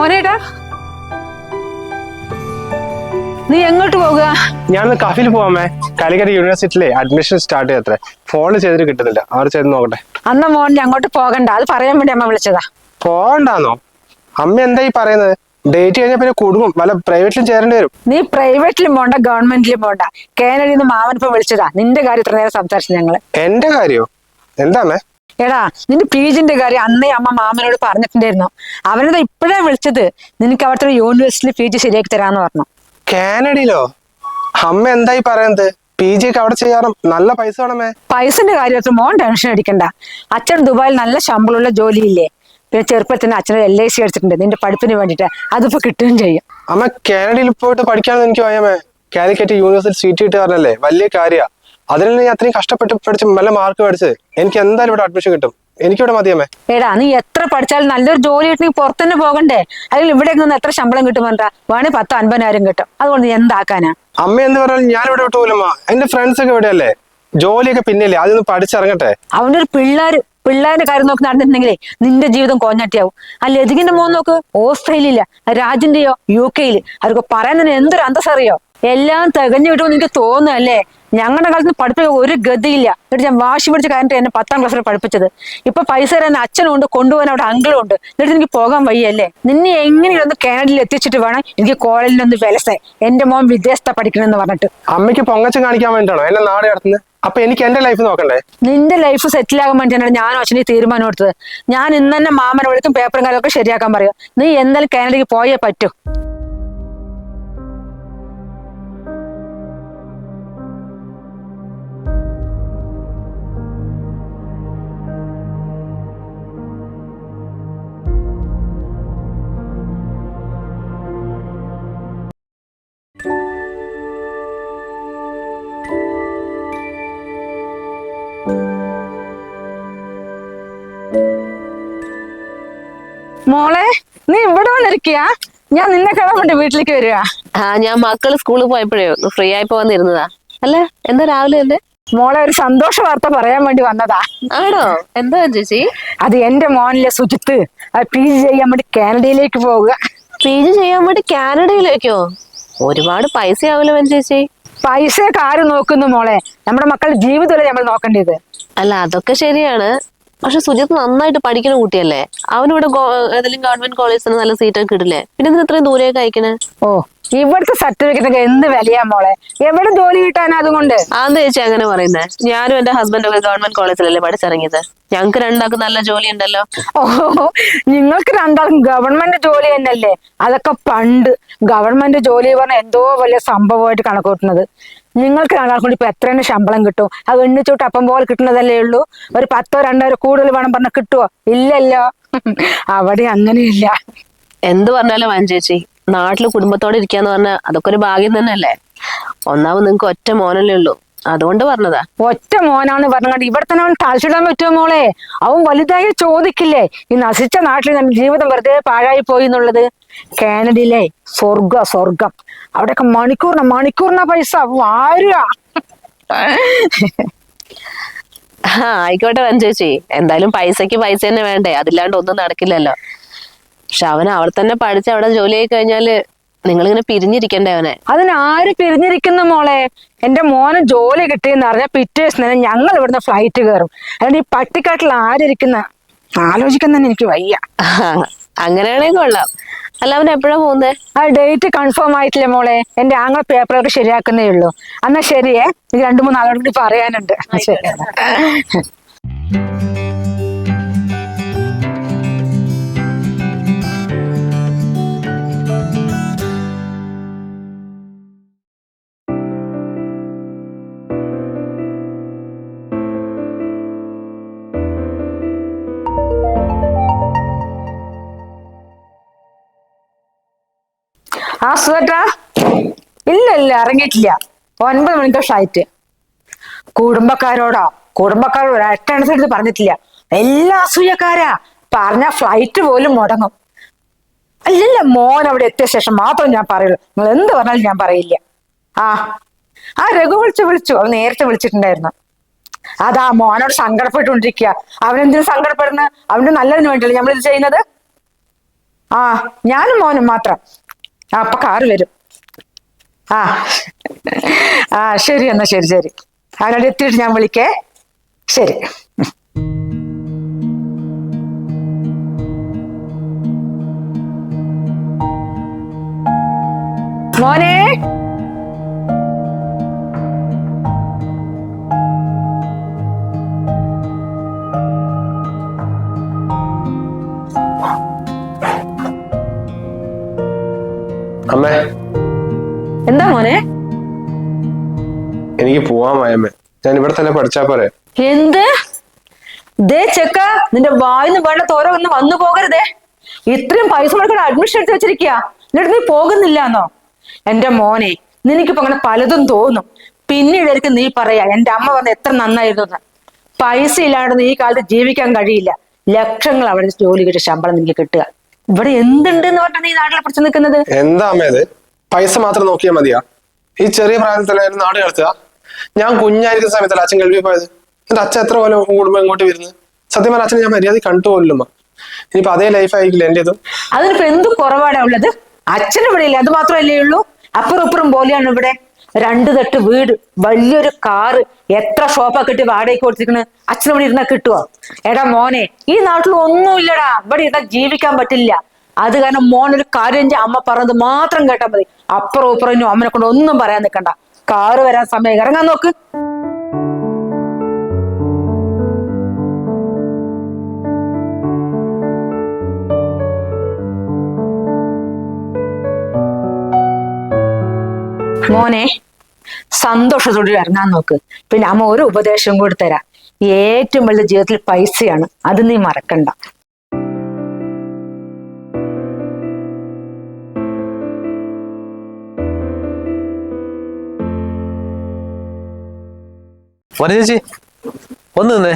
മോനേടാ, നീ എങ്ങോട്ട് പോവുക? ഞാൻ കഫിൽ പോവാമേ. കാലിക്കറ്റ് യൂണിവേഴ്സിറ്റിയിലെ അഡ്മിഷൻ സ്റ്റാർട്ട് ചെയ്യത്രേ. ഫോണിൽ ചെയ്തിട്ട് കിട്ടുന്നില്ല. അവർ ചെയ്ത് നോക്കട്ടെ. അന്ന മോൻ അങ്ങോട്ട് പോകണ്ട, അത് പറയാൻ വേണ്ടി അമ്മ വിളിച്ചതാ. പോകണ്ടാന്നോ? അമ്മ എന്താ ഈ പറയുന്നത്? ഡേറ്റ് കഴിഞ്ഞാൽ പിന്നെ കുടുങ്ങും. വല്ല പ്രൈവറ്റിലും ചേരേണ്ടി വരും. നീ പ്രൈവറ്റിലും പോണ്ട, ഗവൺമെന്റിലും പോണ്ട. കാനഡയിൽ നിന്ന് മാമൻ ഇപ്പൊ വിളിച്ചതാ. നിന്റെ കാര്യം ഇത്ര നേരം സംസാരിച്ചു ഞങ്ങള്. എന്റെ കാര്യോ? എന്താമേ? എടാ, നിന്റെ പീജിന്റെ കാര്യം അന്നേ അമ്മ മാമനോട് പറഞ്ഞിട്ടുണ്ടായിരുന്നു. അവനത് ഇപ്പോഴാ വിളിച്ചത്. നിനക്ക് അവിടുത്തെ യൂണിവേഴ്സിറ്റിയിൽ പീജി ശരിയാക്കി തരാന്ന് പറഞ്ഞു. കാനഡയിലോ? അമ്മ എന്തായി പറയുന്നത്? പി ജി ഒക്കെ അവിടെ ചെയ്യാറും നല്ല പൈസ വേണമേ. പൈസന്റെ കാര്യത്തിൽ മോൻ ടെൻഷൻ അടിക്കണ്ട. അച്ഛൻ ദുബായിൽ നല്ല ശമ്പളമുള്ള ജോലിയില്ലേ. പിന്നെ ചെറുപ്പത്തിന് അച്ഛനെ LIC അടിച്ചിട്ടുണ്ട് നിന്റെ പഠിപ്പിന് വേണ്ടിട്ട്. അതിപ്പോ കിട്ടുകയും ചെയ്യും. അമ്മ കാനഡയിൽ പോയിട്ട് പഠിക്കാമെന്ന് എനിക്ക് പറയാമേ. കാലിക്കറ്റ് യൂണിവേഴ്സിറ്റി സീറ്റ് കിട്ടി പറഞ്ഞല്ലേ, വലിയ കാര്യമാണ്. അതിൽ ഞാൻ അത്രയും കഷ്ടപ്പെട്ട് പഠിച്ച് നല്ല മാർക്ക് പഠിച്ച് എനിക്ക് എന്തായാലും ഇവിടെ അഡ്മിഷൻ കിട്ടും. എനിക്കിവിടെ മതിയമ്മേ. എടാ, നീ എത്ര പഠിച്ചാലും നല്ലൊരു ജോലി കിട്ടണമെങ്കിൽ പുറത്ത് തന്നെ പോകണ്ടേ? അല്ലെങ്കിൽ ഇവിടെ നിന്ന് എത്ര ശമ്പളം കിട്ടുമെന്നാ? വേണേ 10-50,000 കിട്ടും. അതുകൊണ്ട് നീ എന്താക്കാനാ? അമ്മ എന്ന് പറഞ്ഞാൽ ഞാൻ ഇവിടെ വിട്ടു പോലമ്മ. എന്റെ ഫ്രണ്ട്സ് ഒക്കെ ഇവിടെയല്ലേ. ജോലിയൊക്കെ പിന്നെയല്ലേ, അതൊന്ന് പഠിച്ചിറങ്ങട്ടെ. അവനൊരു പിള്ളേരുടെ കാര്യം നോക്കി നടന്നിട്ടുണ്ടെങ്കിലേ നിന്റെ ജീവിതം കോഞ്ഞാട്ടിയാവും. ആ ലതികിന്റെ മോൻ നോക്ക്, ഓസ്ട്രേലിയയില, രാജിന്റെയോ UK അവർക്ക് പറയാൻ തന്നെ എന്തൊരു അന്തസ്സറിയോ. എല്ലാം തികഞ്ഞു കിട്ടുമെന്ന് എനിക്ക് തോന്നുന്നല്ലേ. ഞങ്ങളുടെ കാലത്ത് പഠിപ്പിക്കാൻ ഒരു ഗതിയില്ല. എന്നിട്ട് ഞാൻ വാശി പിടിച്ച കാര്യത്തിൽ എന്നെ 10ാം ക്ലാസ്സിൽ പഠിപ്പിച്ചത്. ഇപ്പൊ പൈസ തരാൻ അച്ഛനും ഉണ്ട്, കൊണ്ടുപോകാൻ അവിടെ അങ്കിളും ഉണ്ട്. എന്നിട്ട് എനിക്ക് പോകാൻ വയ്യല്ലേ. നിന്നെ എങ്ങനെയൊന്ന് കാനഡയിൽ എത്തിച്ചിട്ട് വേണം എനിക്ക് കോളേജിലൊന്ന് വിലസേ. എന്റെ മോൻ വിദേശത്താ പഠിക്കണമെന്ന് പറഞ്ഞിട്ട്. അമ്മയ്ക്ക് പൊങ്ങച്ചം കാണിക്കാൻ വേണ്ടിട്ടാണോ എന്നെ നാട് കടത്തുന്നത്? അപ്പൊ എനിക്ക് എന്റെ ലൈഫ് നോക്കണ്ടേ? നിന്റെ ലൈഫ് സെറ്റിൽ ആകാൻ വേണ്ടിയാണ് ഞാനും അച്ഛനെ തീരുമാനം എടുത്തത്. ഞാൻ ഇന്ന് തന്നെ മാമനെ വിളിക്കും, പേപ്പറും കാര്യമൊക്കെ ശരിയാക്കാൻ പറയും. നീ എന്തായാലും കാനഡയ്ക്ക് പോയേ പറ്റൂ. മോളെ, നീ ഇവിടെ വന്നിരിക്കുക? ഞാൻ നിന്നെ കാണാൻ വേണ്ടി വീട്ടിലേക്ക് വരിക. ഞാൻ മക്കള് സ്കൂളിൽ പോയപ്പോഴേ ഫ്രീ ആയിപ്പോ വന്നിരുന്നതാ. അല്ല, എന്താ രാവിലെ തന്നെ? മോളെ, ഒരു സന്തോഷ വാർത്ത പറയാൻ വേണ്ടി വന്നതാ. ആണോ? എന്താ ചേച്ചി? അത് എന്റെ മോനിലെ സുജിത്ത് PG ചെയ്യാൻ വേണ്ടി കാനഡയിലേക്ക് പോവുക. PG ചെയ്യാൻ വേണ്ടി കാനഡയിലേക്കോ? ഒരുപാട് പൈസ ആവില്ല ചേച്ചി. പൈസയൊക്കെ ആര് നോക്കുന്നു മോളെ? നമ്മുടെ മക്കളുടെ ജീവിതമല്ലേ നമ്മൾ നോക്കേണ്ടത്. അല്ല, അതൊക്കെ ശരിയാണ്. പക്ഷെ സുജിത്ത് നന്നായിട്ട് പഠിക്കുന്ന കുട്ടിയല്ലേ. അവനിവിടെ ഏതെങ്കിലും ഗവൺമെന്റ് കോളേജിൽ നല്ല സീറ്റൊക്കെ കിട്ടില്ലേ. പിന്നെ ഇതിന് ഇത്രയും ദൂരെയൊക്കെ അയക്കണേ? ഓ, ഇവിടുത്തെ സർട്ടിഫിക്കറ്റ് ഒക്കെ എന്ത് വിലയാ മോളെ. എവിടെ ജോലി കിട്ടാനാ അതുകൊണ്ട്? ആന്താ ചേച്ചി അങ്ങനെ പറയുന്നത്? ഞാനും എന്റെ ഹസ്ബൻഡും ഒക്കെ ഗവൺമെന്റ് കോളേജിലല്ലേ പഠിച്ചിറങ്ങിയത്. ഞങ്ങക്ക് രണ്ടാൾക്കും നല്ല ജോലി ഉണ്ടല്ലോ. ഓ, നിങ്ങൾക്ക് രണ്ടാൾക്കും ഗവൺമെന്റ് ജോലി തന്നെയല്ലേ? അതൊക്കെ പണ്ട് ഗവൺമെന്റ് ജോലി പറഞ്ഞാൽ എന്തോ വലിയ സംഭവമായിട്ട് കണക്കൂട്ടുന്നത്. നിങ്ങൾക്ക് രണ്ടാൾക്കും കൂടി ഇപ്പൊ എത്ര ശമ്പളം കിട്ടും? അത് എണ്ണിച്ചോട്ട് അപ്പം പോലെ കിട്ടുന്നതല്ലേ ഉള്ളൂ. ഒരു 10-2 കൂടുതൽ വേണം പറഞ്ഞാൽ കിട്ടുവോ? ഇല്ലല്ലോ. അവിടെ അങ്ങനെയില്ല. എന്ത് പറഞ്ഞാലും ചേച്ചി, നാട്ടില് കുടുംബത്തോടെ ഇരിക്കാന്ന് പറഞ്ഞാൽ അതൊക്കെ ഒരു ഭാഗ്യം തന്നെയല്ലേ. ഒന്നാമത് നിങ്ങക്ക് ഒറ്റ മോനല്ലേ ഉള്ളൂ, അതുകൊണ്ട് പറഞ്ഞതാ. ഒറ്റ മോനാണ് പറഞ്ഞത് ഇവിടെ തന്നെ അവൻ താഴ്ചയിടാൻ പറ്റുമോ മോളെ? അവൻ വലുതായി ചോദിക്കില്ലേ ഈ നശിച്ച നാട്ടിൽ നമ്മുടെ ജീവിതം വെറുതെ പാഴായി പോയി എന്നുള്ളത്. കാനഡയിലെ സ്വർഗം. അവിടെയൊക്കെ മണിക്കൂറിന പൈസ വാരുക. ആയിക്കോട്ടെ ചേച്ചി, എന്തായാലും പൈസക്ക് പൈസ തന്നെ വേണ്ടേ. അതില്ലാണ്ട് ഒന്നും നടക്കില്ലല്ലോ. പക്ഷെ അവൻ അവിടെ തന്നെ പഠിച്ച് അവിടെ ജോലി ആയി കഴിഞ്ഞാല് നിങ്ങളിങ്ങനെ പിരിഞ്ഞിരിക്കണ്ടേ അവനെ? അതിനാര് പിരിഞ്ഞിരിക്കുന്ന മോളെ? എന്റെ മോന് ജോലി കിട്ടിയെന്ന് പറഞ്ഞാൽ പിറ്റേ ദിവസം ഞങ്ങൾ ഇവിടുന്ന് ഫ്ലൈറ്റ് കയറും. അതുകൊണ്ട് ഈ പട്ടിക്കാട്ടിൽ ആരിരിക്കുന്ന ആലോചിക്കുന്ന എനിക്ക് വയ്യ. അങ്ങനെയാണെങ്കിൽ കൊള്ളാം. അല്ല, അവൻ എപ്പോഴാ പോകുന്നേ? ആ ഡേറ്റ് കൺഫേം ആയിട്ടില്ല മോളെ. എന്റെ ആങ്ങളെ പേപ്പറൊക്കെ ശരിയാക്കുന്നേ ഉള്ളൂ. എന്നാ ശരിയേ, 2-3 ആളോട് കൂടി പറയാനുണ്ട്. ശരി. ആ സുഖട്ടാ? ഇല്ല ഇറങ്ങിയിട്ടില്ല. 9 മണിക്ക് ഫ്ലൈറ്റ്. കുടുംബക്കാരോട് ഒരൊറ്റ പറഞ്ഞിട്ടില്ല. എല്ലാ അസൂയക്കാരാ. പറഞ്ഞ ഫ്ലൈറ്റ് പോലും മുടങ്ങും. അല്ലല്ല, മോൻ അവിടെ എത്തിയ ശേഷം മാത്രം ഞാൻ പറയുള്ളൂ. നിങ്ങൾ എന്ത് പറഞ്ഞാലും ഞാൻ പറയില്ല. ആ രഘു വിളിച്ചു. അവൻ നേരത്തെ വിളിച്ചിട്ടുണ്ടായിരുന്നു. അതാ മോനോട് സങ്കടപ്പെട്ടുകൊണ്ടിരിക്കുക. അവനെന്തിനു സങ്കടപ്പെടുന്നത്? അവന്റെ നല്ലതിന് വേണ്ടിയല്ലേ നമ്മളിത് ചെയ്യുന്നത്. ആ ഞാനും മോനും മാത്രം. അപ്പൊ കാറ് വരും. ആ ആ ശരി എന്നാ, ശരി ശരി. അവിടെ എത്തിയിട്ട് ഞാൻ വിളിക്കേ. ശരി. മോനെ, അമ്മേ, എന്താ മോനെ? എനിക്ക് പോവാൻ വയമ്മേ. ഞാൻ ഇവിടെ തന്നെ പഠിച്ചാ പോരെ? എന്ത്? ദേ ചെക്ക, നിന്റെ വായിന്ന് വേണ്ട തോര ഒന്ന് വന്നു പോകരുതേ. ഇത്രയും പൈസ മുടക്കുന്ന അഡ്മിഷൻ എടുത്ത് വെച്ചിരിക്കുക, എന്നിട്ട് നീ പോകുന്നില്ലാന്നോ? എന്റെ മോനെ, നിനക്കിപ്പോ അങ്ങനെ പലതും തോന്നും. പിന്നീട് നീ പറയാ എന്റെ അമ്മ പറഞ്ഞ എത്ര നന്നായിരുന്നു. പൈസ ഇല്ലാണ്ട് നീ ഈ കാലത്ത് ജീവിക്കാൻ കഴിയില്ല. ലക്ഷങ്ങൾ അവിടെ ജോലി കിട്ടിയ ശമ്പളം നിനക്ക് കിട്ടുക. ഇവിടെ എന്തുണ്ട് എന്ന് പറഞ്ഞാൽ നീ നാട്ടിലെ പിടിച്ചു നിൽക്കുന്നത്? എന്താ അമ്മേ ഇത്? പൈസ മാത്രം നോക്കിയാൽ മതിയാ? ഈ ചെറിയ പ്രായത്തിൽ തന്നെ നാട് കിടത്തുക. ഞാൻ കുഞ്ഞായിരിക്കുന്ന സമയത്തല്ല അച്ഛൻ ഗൾഫിൽ പോയത്. എന്റെ അച്ഛൻ എത്ര കൊല്ലം കൂടുമ്പോ ഇങ്ങോട്ട് വരുന്നത്? സത്യം പറഞ്ഞ അച്ഛൻ ഞാൻ മര്യാദ കണ്ടു പോലുമ്മ. ഇനിയിപ്പോ അതേ ലൈഫ് ആയിരിക്കില്ല എന്റേതും. അതിനിപ്പോ എന്ത് കുറവാടാ ഉള്ളത്? അച്ഛൻ ഇവിടെ ഇല്ല, അത് മാത്രമല്ലേ ഉള്ളൂ. അപ്പുറം ഇപ്പുറം പോലെയാണ് ഇവിടെ. 2 തട്ട് വീട്, വലിയൊരു കാറ്, എത്ര ഷോപ്പാ കിട്ടി വാടകയ്ക്ക് കൊടുത്തിരിക്കണ്. അച്ഛൻ ഇവിടെ ഇരുന്നാ കിട്ടുവോ? എടാ മോനെ, ഈ നാട്ടിൽ ഒന്നുമില്ലടാ. ഇവിടെ ഇരുന്നാ ജീവിക്കാൻ പറ്റില്ല. അത് കാരണം മോനൊരു കാര്യം അമ്മ പറഞ്ഞത് മാത്രം കേട്ടാ മതി. അപ്പുറം ഇപ്പുറം അമ്മനെ കൊണ്ട് ഒന്നും പറയാൻ നിൽക്കണ്ട. കാറ് വരാൻ സമയം, ഇറങ്ങാൻ നോക്ക്. മോനെ, സന്തോഷത്തോടെ ഇറങ്ങാൻ നോക്ക്. പിന്നെ അമ്മ ഒരു ഉപദേശം കൂടി തരാം. ഏറ്റവും വലുത് ജീവിതത്തിൽ പൈസയാണ്, അത് നീ മറക്കണ്ട. ചേച്ചി ഒന്ന് നിന്നേ.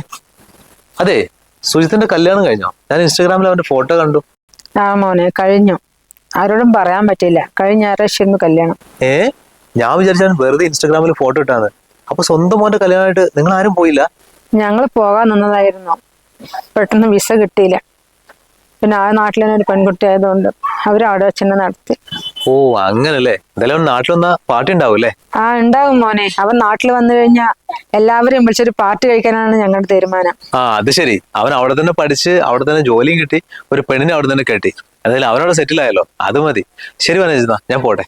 അതെ, സുജിത്തിന്റെ കല്യാണം കഴിഞ്ഞോ? ഞാൻ ഇൻസ്റ്റാഗ്രാമിൽ അവന്റെ ഫോട്ടോ കണ്ടു. ആ മോനെ, കഴിഞ്ഞു. ആരോടും പറയാൻ പറ്റില്ല. കഴിഞ്ഞ ഞായറാഴ്ചയായിരുന്നു കല്യാണം. ഞാൻ വിചാരിച്ചാൽ വെറുതെ ഇൻസ്റ്റാഗ്രാമിൽ ഫോട്ടോ ഇട്ടാണ്. അപ്പൊ സ്വന്തം മോന്റെ കല്യാണമായിട്ട് നിങ്ങൾ ആരും പോയില്ല? ഞങ്ങൾ പോകാൻ നിന്നതായിരുന്നു. പെട്ടെന്ന് വിസ കിട്ടിയില്ല. പിന്നെ ആ നാട്ടിൽ തന്നെ ഒരു പെൺകുട്ടി ആയതുകൊണ്ട് അവരവിടെ വെച്ചെന്നെ നടത്തി. ഓ അങ്ങനല്ലേ. എന്തായാലും നാട്ടിലൊന്നാ പാർട്ടി ഉണ്ടാവും അല്ലേ? ആ ഉണ്ടാവും മോനെ. അവൻ നാട്ടിൽ വന്നു കഴിഞ്ഞാൽ എല്ലാവരെയും വിളിച്ചൊരു പാർട്ടി കഴിക്കാനാണ് ഞങ്ങളുടെ തീരുമാനം. ആ അത് ശരി. അവൻ അവിടെ തന്നെ പഠിച്ച് അവിടെ തന്നെ ജോലിയും കിട്ടി, ഒരു പെണ്ണിനെ അവിടെ തന്നെ കെട്ടി. എന്തായാലും അവനവിടെ സെറ്റിൽ ആയല്ലോ, അത് മതി. ശരി വനേജ്, ഞാൻ പോട്ടെ.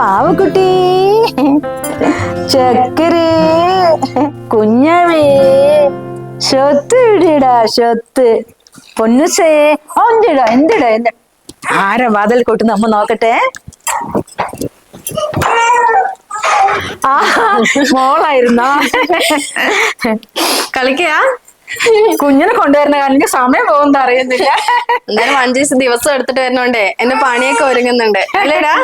വാവക്കുട്ടി, ചക്കരേ, കുഞ്ഞവേ, സ്വത്ത് ഇടിടാ, സ്വത്ത്. പൊന്നുസേ, എന്തിടാ എന്തിടാ എന്താ? ആരാ വാതിൽ കൊട്ട്? നമ്മ നോക്കട്ടെ. ആ മോളായിരുന്നോ? കളിക്കാ? കുഞ്ഞിനെ കൊണ്ടുവരുന്ന എനിക്ക് സമയം പോകുന്നത് അറിയുന്നില്ല. എന്തായാലും 5 ദിവസം എടുത്തിട്ട് വരുന്നോണ്ടേ എന്റെ പണിയൊക്കെ ഒരുങ്ങുന്നുണ്ട് അല്ലേടാ?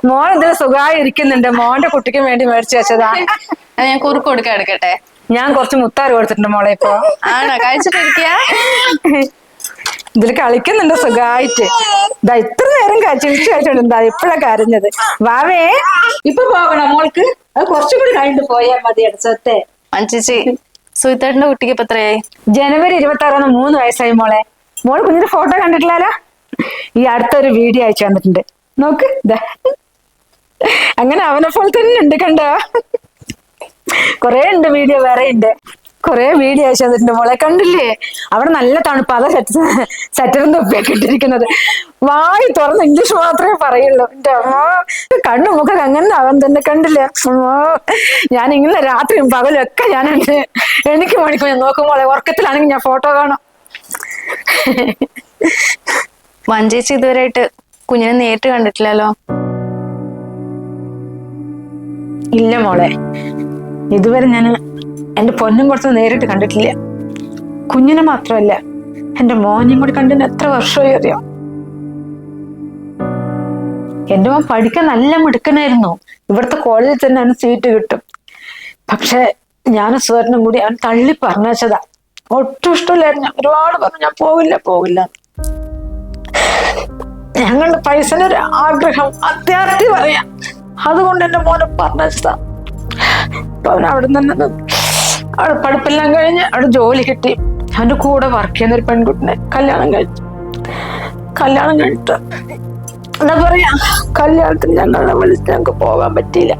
മോൻ ഇതിൽ സുഖമായി ഇരിക്കുന്നുണ്ട്. മോന്റെ കുട്ടിക്ക് വേണ്ടി മേടിച്ചു വെച്ചതാ. ഞാൻ കുറുക്ക് കൊടുക്കാൻ എടുക്കട്ടെ? ഞാൻ കുറച്ച് മുത്താറ് കൊടുത്തിട്ടുണ്ട് മോളെ. ഇപ്പൊ ആണോ? കഴിച്ചിട്ടിരിക്കാ? ഇതിൽ കളിക്കുന്നുണ്ട് സുഖമായിട്ട്. ഇതാ ഇത്ര നേരം ചിരിച്ചു കഴിച്ചോണ്ടാ ഇപ്പഴാ കരഞ്ഞത്. വാവേ, ഇപ്പൊ പോകണോ മോൾക്ക്? അത് കുറച്ചും കൂടി കഴിഞ്ഞിട്ട് പോയാൽ മതി. അടുത്തത്തെ മഞ്ചേച്ചി, സുഹിത്തേട്ടന്റെ കുട്ടിക്ക് ഇപ്പൊ എത്രയായി? ജനുവരി 26 3 വയസ്സായി മോളെ. മോള് കുഞ്ഞിന്റെ ഫോട്ടോ കണ്ടിട്ടില്ലല്ലോ? ഈ അടുത്തൊരു വീഡിയോ അയച്ചു തന്നിട്ടുണ്ട്, നോക്ക്. അങ്ങനെ അവനെ പോലെ തന്നെ ഉണ്ട്, കണ്ടോ? കൊറേ ഉണ്ട് വീഡിയോ, വേറെ ഉണ്ട്. കൊറേ വീഡിയോ അയച്ചു തന്നിട്ടുണ്ട് മോളെ, കണ്ടില്ലേ? അവിടെ നല്ല തണുപ്പ്. അതാ സെറ്ററും തൊപ്പിയൊക്കെ ഇട്ടിരിക്കുന്നത്. വായി തുറന്ന് ഇംഗ്ലീഷ് മാത്രമേ പറയുള്ളൂ. എന്റെ അമ്മോ, കണ്ണു മുഖം അങ്ങനെ അവൻ തന്നെ, കണ്ടില്ലേ? അമ്മോ, ഞാൻ ഇങ്ങനെ രാത്രിയും പകലും ഒക്കെ ഞാനുണ്ട്. എനിക്ക് മണിക്കൂർ ഞാൻ നോക്കുമ്പോളെ ഉറക്കത്തിലാണെങ്കിൽ ഞാൻ ഫോട്ടോ കാണാം. മഞ്ചേച്ചി ഇതുവരെയായിട്ട് കുഞ്ഞിനെ നേരിട്ട് കണ്ടിട്ടില്ലല്ലോ? ഇല്ല മോളെ, ഇതുവരെ ഞാൻ എന്റെ പൊന്നും കുറച്ച് നേരിട്ട് കണ്ടിട്ടില്ല. കുഞ്ഞിനെ മാത്രമല്ല, എന്റെ മോനെയും കൂടി കണ്ടിന് എത്ര വർഷമായി അറിയാം. എന്റെ മോൻ പഠിക്കാൻ നല്ല മിടുക്കനായിരുന്നു. ഇവിടുത്തെ കോളേജിൽ തന്നെ അവന് സീറ്റ് കിട്ടും. പക്ഷെ ഞാനും സുവർണും കൂടി അവൻ തള്ളി പറഞ്ഞതാ. ഒട്ടും ഇഷ്ടമില്ലായിരുന്നു. ഞാൻ ഒരുപാട് പറഞ്ഞു ഞാൻ പോവില്ല. ഞങ്ങളുടെ പൈസനൊരു ആഗ്രഹം അത്യാർത്ഥി പറയാം. അതുകൊണ്ട് എന്റെ മോനെ പറഞ്ഞതാ. അപ്പൊ അവൻ അവിടെ നിന്ന് അവിടെ പഠിപ്പെല്ലാം കഴിഞ്ഞ് അവിടെ ജോലി കിട്ടി. അവന്റെ കൂടെ വർക്ക് ചെയ്യുന്ന ഒരു പെൺകുട്ടിനെ കല്യാണം കഴിച്ചിട്ട് എന്താ പറയാ, കല്യാണത്തിന് ഞങ്ങളെ വിളിച്ച് ഞങ്ങൾക്ക് പോകാൻ പറ്റിയില്ല.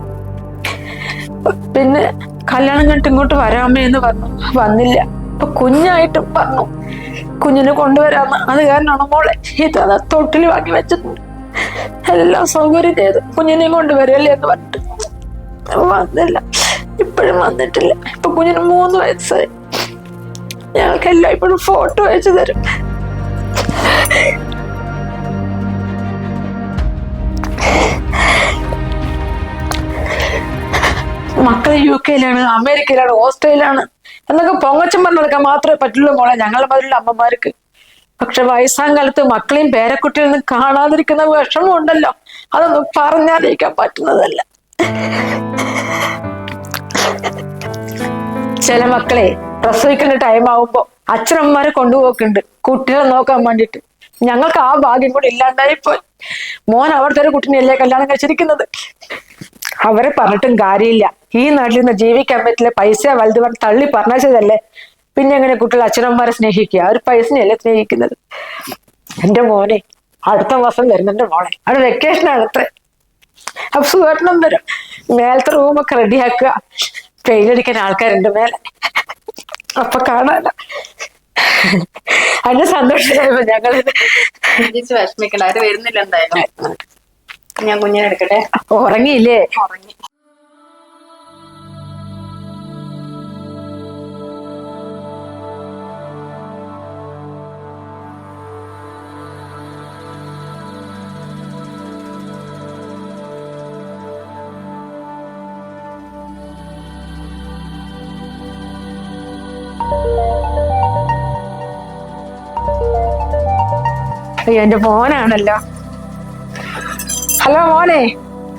പിന്നെ കല്യാണം കഴിഞ്ഞിട്ട് ഇങ്ങോട്ട് വരാമേ എന്ന് പറഞ്ഞു, വന്നില്ല. ഇപ്പൊ കുഞ്ഞായിട്ടും പറഞ്ഞു കുഞ്ഞിനെ കൊണ്ടുവരാന്ന്. അത് കാരണമാണ് മോളെ ഇത് തൊട്ടിൽ വാങ്ങി വെച്ചിട്ടുണ്ട്. എല്ലാം സൗകര്യം ചെയ്തു കുഞ്ഞിനെയും കൊണ്ടുവരല്ലേ എന്ന് പറഞ്ഞിട്ട് വന്നില്ല. ഇപ്പോഴും വന്നിട്ടില്ല. ഇപ്പൊ കുഞ്ഞിന് 3 വയസ്സായി. ഞങ്ങൾക്കെല്ലാം ഇപ്പോഴും ഫോട്ടോ അയച്ചു തരും. മക്കള് UK-യിലാണ്, അമേരിക്കയിലാണ്, ഓസ്ട്രേലിയയിലാണ് എന്നൊക്കെ പൊങ്ങച്ചം പറഞ്ഞെടുക്കാൻ മാത്രമേ പറ്റുള്ളൂ മോളെ ഞങ്ങളെ മാതിരിയുള്ള അമ്മമാർക്ക്. പക്ഷെ വയസ്സാം കാലത്ത് മക്കളെയും പേരക്കുട്ടികളൊന്നും കാണാതിരിക്കുന്ന വിഷമം ഉണ്ടല്ലോ, അതൊന്നും പറഞ്ഞറിയിക്കാൻ പറ്റുന്നതല്ല. ചില മക്കളെ പ്രസവിക്കേണ്ട ടൈം ആവുമ്പോ അച്ഛനമ്മമാരെ കൊണ്ടുപോക്കുന്നുണ്ട് കുട്ടികളെ നോക്കാൻ വേണ്ടിട്ട്. ഞങ്ങൾക്ക് ആ ഭാഗ്യം കൂടി ഇല്ലാണ്ടായിപ്പോയി. മോൻ അവിടുത്തെ ഒരു കുട്ടീനെയല്ലേ കല്യാണം കഴിച്ചിരിക്കുന്നത്. അവരെ പറഞ്ഞിട്ടും കാര്യമില്ല. ഈ നാട്ടിൽ നിന്ന് ജീവിക്കാൻ പറ്റില്ല, പൈസ വലുത് പറഞ്ഞ് തള്ളി പറഞ്ഞതല്ലേ. പിന്നെ എങ്ങനെ കുട്ടികൾ അച്ഛനമ്മമാരെ സ്നേഹിക്കുക? അവർ പൈസനെയല്ലേ സ്നേഹിക്കുന്നത്. എന്റെ മോനെ അടുത്ത മാസം വരുന്നുണ്ട് മോളെ. അവിടെ വെക്കേഷനാണ് അത്ര. അപ്പൊ സുഖമായിട്ടും വരും. മേലത്തെ റൂമൊക്കെ റെഡിയാക്കുക. പെയിലടിക്കാൻ ആൾക്കാരുണ്ട് മേലെ. അപ്പൊ കാണാനോ അതിന് സന്തോഷമായപ്പോ ഞങ്ങള് വിഷമിക്കണ്ട, അവര് വരുന്നില്ല എന്തായാലും. ഞാൻ കുഞ്ഞിനെ എടുക്കട്ടെ. ഉറങ്ങിയില്ലേ? ഉറങ്ങി. അയ്യോ എന്റെ മോനാണല്ലോ. ഹലോ മോനെ,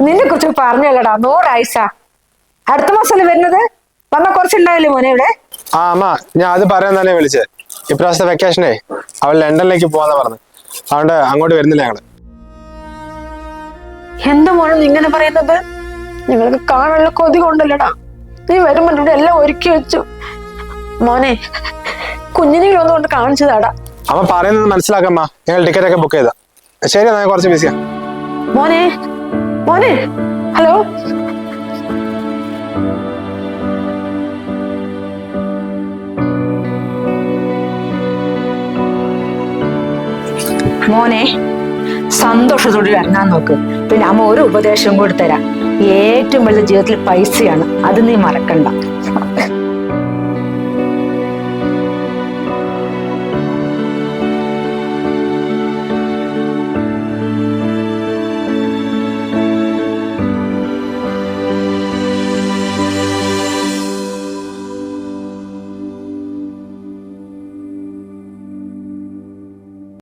നിന്നെ കുറിച്ച് പറഞ്ഞല്ലടാ 100 ആയിസ. അടുത്ത മാസമല്ലേ വരുന്നത്? വന്ന കുറച്ചുണ്ടാവില്ലേ മോനെ ഇവിടെ? ആ അമ്മ, ഞാൻ അത് പറയാൻ തന്നെ വിളിച്ചത്. ഇപ്രാവശ്യത്തെ വെക്കേഷനെ അവൾ ലണ്ടനിലേക്ക് പോവാന്ന് പറഞ്ഞു. അതുകൊണ്ട് അങ്ങോട്ട് വരുന്നില്ല ഞങ്ങള്. എന്താ മോനെ ഇങ്ങനെ പറയുന്നത്? നിങ്ങൾക്ക് കാണാനുള്ള കൊതി കൊണ്ടല്ലടാ. നീ വരുമ്പോ ഇവിടെ എല്ലാം ഒരുക്കി വെച്ചു. മോനെ കുഞ്ഞിനെങ്കിലും ഒന്നുകൊണ്ട് കാണിച്ചതാടാ. അമ്മ പറയുന്നത് മനസ്സിലാക്കമ്മ. ഞങ്ങൾ ടിക്കറ്റ് ഒക്കെ ബുക്ക് ചെയ്താ. ശരി, ഞാൻ കുറച്ച് ബിസിയാ. മോനെ ഹലോ. മോനെ സന്തോഷത്തോടെ ഇറങ്ങാൻ നോക്ക്. പിന്നെ അമ്മ ഒരു ഉപദേശം കൂടി തരാം. ഏറ്റവും വലിയ ജീവിതത്തിൽ പൈസയാണ്, അത് നീ മറക്കണ്ട.